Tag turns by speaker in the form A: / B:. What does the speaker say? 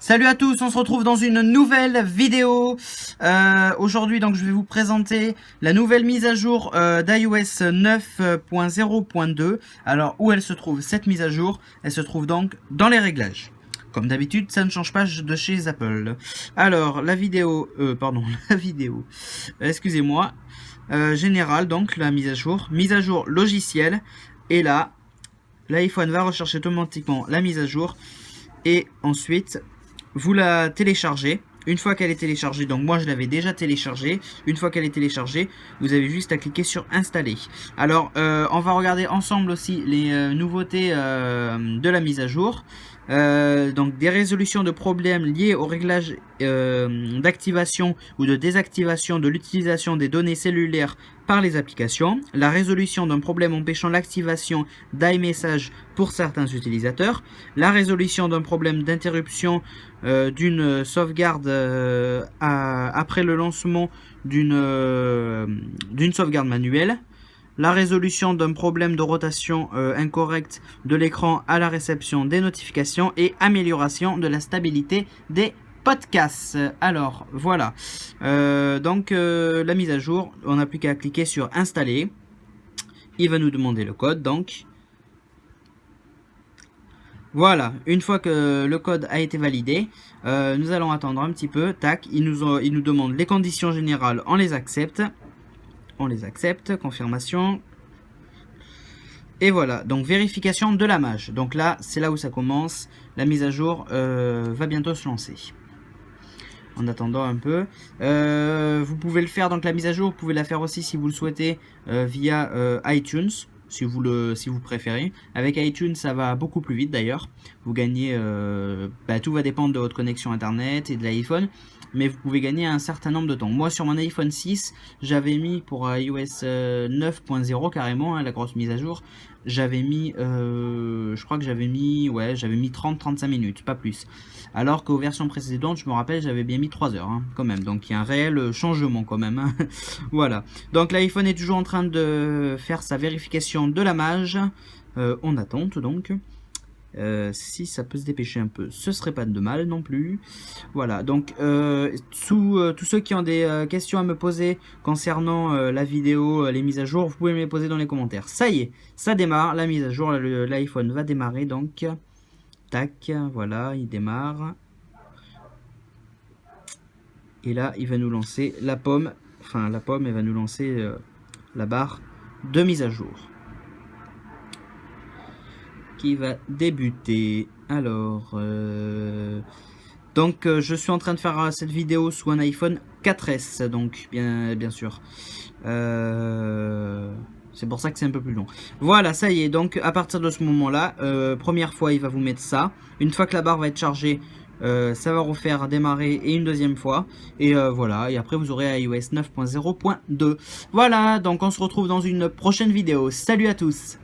A: Salut à tous, on se retrouve dans une nouvelle vidéo. Aujourd'hui, donc, je vais vous présenter la nouvelle mise à jour d'iOS 9.0.2. Alors, où elle se trouve cette mise à jour? Elle se trouve donc dans les réglages. Comme d'habitude, ça ne change pas de chez Apple. Alors, la vidéo, excusez-moi, générale, donc la mise à jour logicielle. Et là, l'iPhone va rechercher automatiquement la mise à jour. Et ensuite, vous la téléchargez. Une fois qu'elle est téléchargée, donc moi je l'avais déjà téléchargée. Une fois qu'elle est téléchargée, vous avez juste à cliquer sur installer. Alors, on va regarder ensemble aussi les nouveautés de la mise à jour. Donc des résolutions de problèmes liés au réglage d'activation ou de désactivation de l'utilisation des données cellulaires par les applications, la résolution d'un problème empêchant l'activation d'iMessage pour certains utilisateurs, la résolution d'un problème d'interruption d'une sauvegarde après le lancement d'une sauvegarde manuelle, la résolution d'un problème de rotation incorrecte de l'écran à la réception des notifications et amélioration de la stabilité des podcasts. Alors voilà, donc la mise à jour, on n'a plus qu'à cliquer sur installer. Il va nous demander le code, donc voilà, une fois que le code a été validé, nous allons attendre un petit peu. Tac, il nous demande les conditions générales, on les accepte. On les accepte, confirmation. Et voilà, donc vérification de la mage. Donc là, c'est là où ça commence. La mise à jour va bientôt se lancer. En attendant un peu, vous pouvez le faire, donc la mise à jour, vous pouvez la faire aussi si vous le souhaitez via iTunes. Si vous préférez. Avec iTunes, ça va beaucoup plus vite d'ailleurs. Vous gagnez, tout va dépendre de votre connexion internet et de l'iPhone, mais vous pouvez gagner un certain nombre de temps. Moi, sur mon iPhone 6, j'avais mis pour iOS 9.0 carrément, hein, la grosse mise à jour, j'avais mis, je crois que j'avais mis 30-35 minutes, pas plus. Alors qu'aux versions précédentes, je me rappelle, j'avais bien mis 3 heures, hein, quand même. Donc il y a un réel changement quand même. Hein. Voilà. Donc l'iPhone est toujours en train de faire sa vérification de la mage. On attend donc. Si ça peut se dépêcher un peu, ce serait pas de mal non plus. Voilà, donc tous ceux qui ont des questions à me poser concernant la vidéo, les mises à jour, vous pouvez me les poser dans les commentaires. Ça y est, ça démarre, la mise à jour, l'iPhone va démarrer, donc tac, voilà, il démarre. Et là, il va nous lancer la pomme, elle va nous lancer la barre de mise à jour qui va débuter. Alors, donc je suis en train de faire cette vidéo sous un iPhone 4S, donc bien sûr. C'est pour ça que c'est un peu plus long. Voilà, ça y est, donc à partir de ce moment-là, première fois, il va vous mettre ça. Une fois que la barre va être chargée, ça va refaire démarrer et une deuxième fois. Et voilà, et après vous aurez iOS 9.0.2. Voilà, donc on se retrouve dans une prochaine vidéo. Salut à tous!